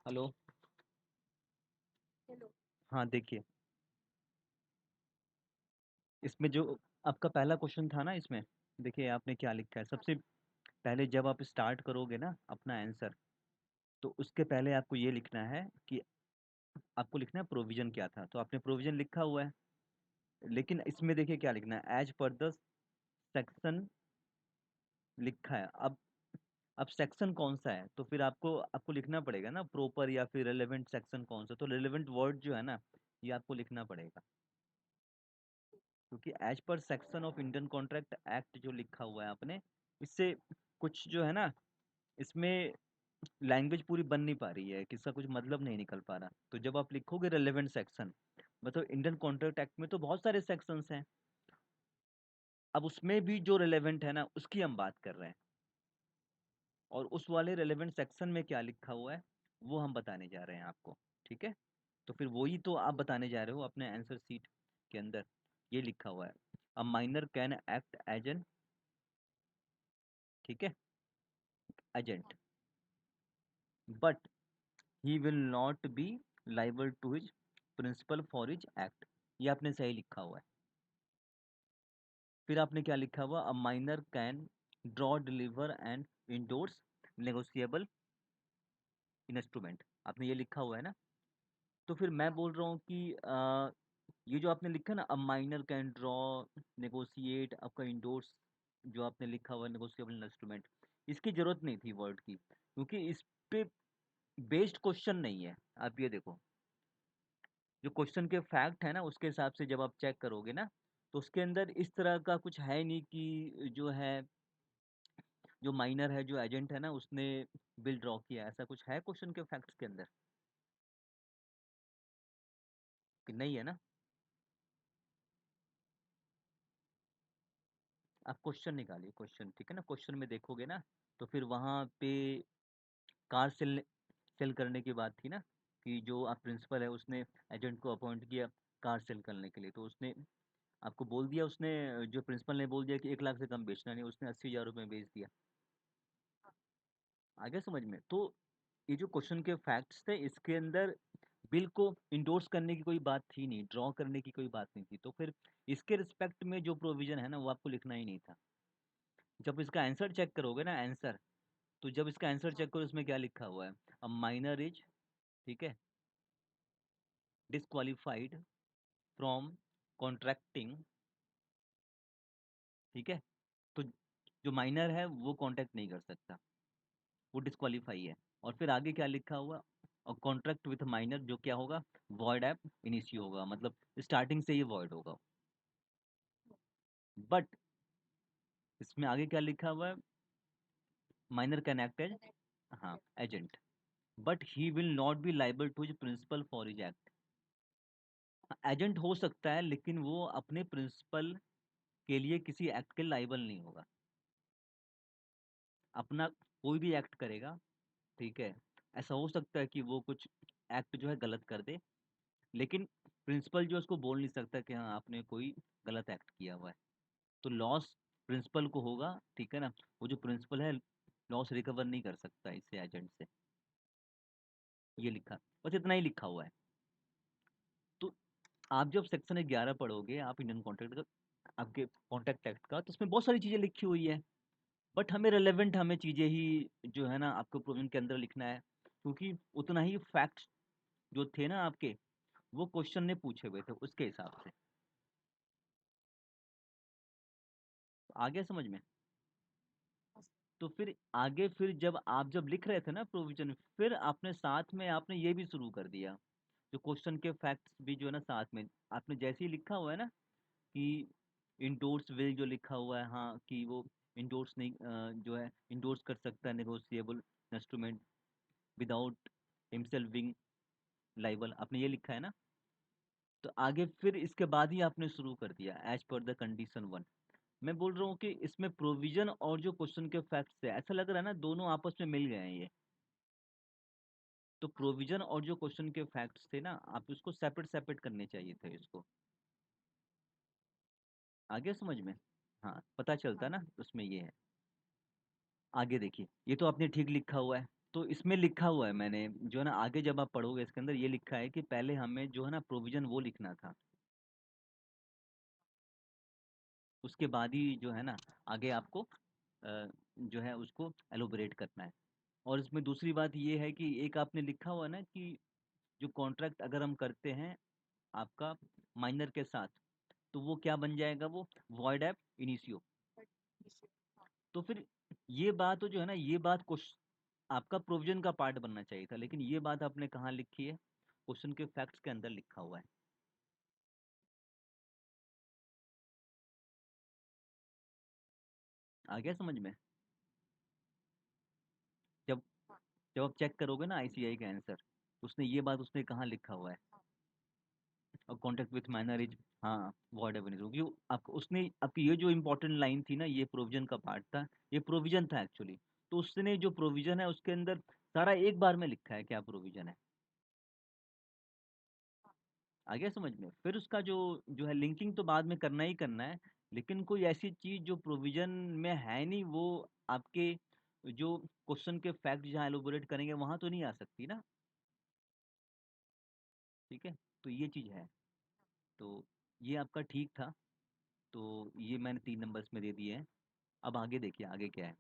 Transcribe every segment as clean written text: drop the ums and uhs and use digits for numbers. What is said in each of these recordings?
Hello. Hello. हाँ देखिए, इसमें जो आपका पहला क्वेश्चन था ना, इसमें देखिए आपने क्या लिखा है। हाँ। सबसे पहले जब आप स्टार्ट करोगे ना अपना आंसर, तो उसके पहले आपको ये लिखना है कि आपको लिखना है प्रोविजन क्या था। तो आपने प्रोविजन लिखा हुआ है, लेकिन इसमें देखिए क्या लिखना है, एज पर द सेक्शन लिखा है। अब सेक्शन कौन सा है, तो फिर आपको आपको लिखना पड़ेगा ना प्रॉपर या फिर रेलेवेंट सेक्शन कौन सा। तो रेलेवेंट वर्ड जो है ना, ये आपको लिखना पड़ेगा, क्योंकि एज पर section of Indian contract act जो लिखा हुआ है आपने, इससे कुछ जो है ना, इसमें लैंग्वेज पूरी बन नहीं पा रही है, किसका कुछ मतलब नहीं निकल पा रहा। तो जब आप लिखोगे रेलेवेंट सेक्शन, मतलब इंडियन कॉन्ट्रैक्ट एक्ट में तो बहुत सारे सेक्शंस हैं, अब उसमें भी जो रेलेवेंट है ना, उसकी हम बात कर रहे हैं, और उस वाले रेलेवेंट सेक्शन में क्या लिखा हुआ है वो हम बताने जा रहे हैं आपको। ठीक है, तो फिर वही तो आप बताने जा रहे हो अपने आंसर सीट के अंदर। ये लिखा हुआ है, a minor can act as an, ठीक है, agent, but he will not be liable to his principal for his act. ये आपने सही लिखा हुआ है। फिर आपने क्या लिखा हुआ, a minor can draw deliver and endorse negotiable instrument, आपने ये लिखा हुआ है ना। तो फिर मैं बोल रहा हूँ कि ये जो आपने लिखा ना, अ माइनर कैन ड्रॉ नेगोशिएट, आपका इंडोर्स जो आपने लिखा हुआ है नेगोशिएबल इंस्ट्रूमेंट, इसकी जरूरत नहीं थी वर्ड की, क्योंकि इस पे बेस्ड क्वेश्चन नहीं है। आप ये देखो, जो क्वेश्चन के फैक्ट है ना, उसके हिसाब से जब आप चेक करोगे ना, तो उसके अंदर इस तरह का कुछ है नहीं कि जो है, जो माइनर है, जो एजेंट है ना, उसने बिल ड्रॉ किया, ऐसा कुछ है क्वेश्चन के फैक्ट्स के अंदर कि नहीं है ना। आप क्वेश्चन निकालिए, क्वेश्चन, ठीक है ना। क्वेश्चन में देखोगे ना, तो फिर वहाँ पे कार सेल सेल करने की बात थी ना, कि जो आप प्रिंसिपल है उसने एजेंट को अपॉइंट किया कार सेल करने के लिए, तो उसने आपको बोल दिया, उसने जो प्रिंसिपल ने बोल दिया कि 1 लाख से कम बेचना नहीं, उसने 80,000 रुपये में बेच दिया। आगे समझ में। तो ये जो क्वेश्चन के फैक्ट्स थे, इसके अंदर बिल को इंडोर्स करने की कोई बात थी नहीं, ड्रॉ करने की कोई बात नहीं थी, तो फिर इसके रिस्पेक्ट में जो प्रोविजन है ना, वो आपको लिखना ही नहीं था। जब इसका आंसर चेक करोगे ना, आंसर, तो जब इसका आंसर चेक करो, इसमें क्या लिखा हुआ है, अ माइनर इज, ठीक है, डिस्क्वालिफाइड फ्रॉम कॉन्ट्रैक्टिंग, ठीक है। तो जो माइनर है वो कॉन्ट्रैक्ट नहीं कर सकता, वो डिस्क्वालीफाई है। और फिर आगे क्या लिखा हुआ, और कॉन्ट्रैक्ट विथ माइनर जो क्या होगा, वॉइड ऐप इनिशियो होगा, मतलब स्टार्टिंग से ही वॉइड होगा। बट इसमें आगे क्या लिखा हुआ है, माइनर कैन एक्ट एज, हाँ, agent, but he will not be liable to his principal for his act. Agent हो सकता है, लेकिन वो अपने प्रिंसिपल के लिए किसी एक्ट के लाइबल नहीं होगा। अपना कोई भी एक्ट करेगा, ठीक है, ऐसा हो सकता है कि वो कुछ एक्ट जो है गलत कर दे, लेकिन प्रिंसिपल जो है उसको बोल नहीं सकता कि हाँ आपने कोई गलत एक्ट किया हुआ है। तो लॉस प्रिंसिपल को होगा, ठीक है ना। वो जो प्रिंसिपल है, लॉस रिकवर नहीं कर सकता इससे, एजेंट से। ये लिखा, बस इतना ही लिखा हुआ है। तो आप जब सेक्शन 11 पढ़ोगे आप इंडियन कॉन्ट्रैक्ट का, आपके कॉन्ट्रैक्ट एक्ट का, तो उसमें बहुत सारी चीज़ें लिखी हुई है, बट हमें रेलेवेंट हमें चीज़ें ही जो है ना आपको प्रोविजन के अंदर लिखना है, क्योंकि उतना ही फैक्ट्स जो थे ना आपके, वो क्वेश्चन ने पूछे हुए थे उसके हिसाब से। आ गया समझ में। तो फिर आगे, फिर जब आप जब लिख रहे थे ना प्रोविजन, फिर आपने साथ में आपने ये भी शुरू कर दिया, जो क्वेश्चन के फैक्ट्स भी जो है ना साथ में, आपने जैसे ही लिखा हुआ है ना कि इंडोर्स विल जो लिखा हुआ है, हाँ, कि वो इंडोर्स नहीं, जो है इंडोर्स कर सकता है negotiable instrument without himself being liable, आपने ये लिखा है ना। तो आगे फिर इसके बाद ही आपने शुरू कर दिया, एज पर द कंडीशन 1। मैं बोल रहा हूँ कि इसमें प्रोविजन और जो क्वेश्चन के फैक्ट्स है, ऐसा लग रहा है ना दोनों आपस में मिल गए हैं ये। तो प्रोविजन और जो क्वेश्चन के फैक्ट्स थे ना, आप इसको सेपरेट सेपरेट करने चाहिए थे इसको। आगे समझ में, हाँ, पता चलता ना उसमें ये है। आगे देखिए, ये तो आपने ठीक लिखा हुआ है, तो इसमें लिखा हुआ है मैंने, जो है ना, आगे जब आप पढ़ोगे इसके अंदर ये लिखा है कि पहले हमें जो है ना प्रोविजन वो लिखना था, उसके बाद ही जो है ना आगे आपको जो है उसको एलोबरेट करना है। और इसमें दूसरी बात ये है कि एक आपने लिखा हुआ है ना कि जो कॉन्ट्रैक्ट अगर हम करते हैं आपका माइनर के साथ, तो वो क्या बन जाएगा, वो वॉइड एब इनिशियो। तो फिर ये बात तो जो है ना, ये बात आपका प्रोविजन का पार्ट बनना चाहिए था, लेकिन ये बात आपने कहाँ लिखी है, क्वेश्चन के फैक्ट्स के अंदर लिखा हुआ है। आ गया समझ में? जब जब आप चेक करोगे ना आईसीआई का आंसर, उसने ये बात उसने कहाँ लिखा हुआ है, और कॉन्टेक्ट विथ माइनर इज, हाँ, वॉइड एब इनिशियो, क्योंकि आप उसने आपकी ये जो इंपॉर्टेंट लाइन थी ना, ये प्रोविजन का पार्ट था, ये प्रोविजन था एक्चुअली। तो उसने जो प्रोविजन है उसके अंदर सारा एक बार में लिखा है क्या प्रोविजन है। आ गया समझ में? फिर उसका जो जो है लिंकिंग तो बाद में करना ही करना है, लेकिन कोई ऐसी चीज जो प्रोविजन में है नहीं, वो आपके जो क्वेश्चन के फैक्ट जहाँ एलोबोरेट करेंगे वहां तो नहीं आ सकती ना। ठीक है, तो ये चीज है। तो ये आपका ठीक था। तो ये मैंने 3 नंबर्स में दे दिए हैं। अब आगे देखिए आगे क्या है।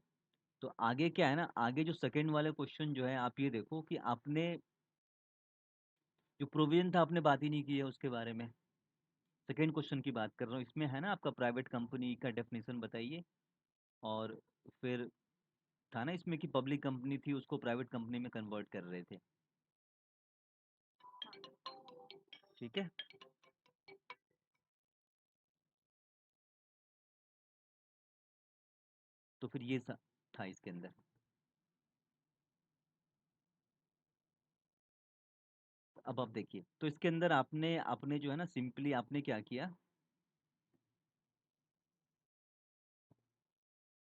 तो आगे क्या है ना, आगे जो सेकंड वाले क्वेश्चन जो है, आप ये देखो कि आपने जो प्रोविजन था आपने बात ही नहीं की है उसके बारे में। सेकंड क्वेश्चन की बात कर रहा हूँ, इसमें है ना आपका प्राइवेट कंपनी का डेफिनेशन बताइए। और फिर था ना इसमें कि पब्लिक कंपनी थी, उसको प्राइवेट कंपनी में कन्वर्ट कर रहे थे। ठीक है, तो फिर ये था इसके अंदर। अब आप देखिए, तो इसके अंदर आपने आपने जो है ना सिंपली आपने क्या किया,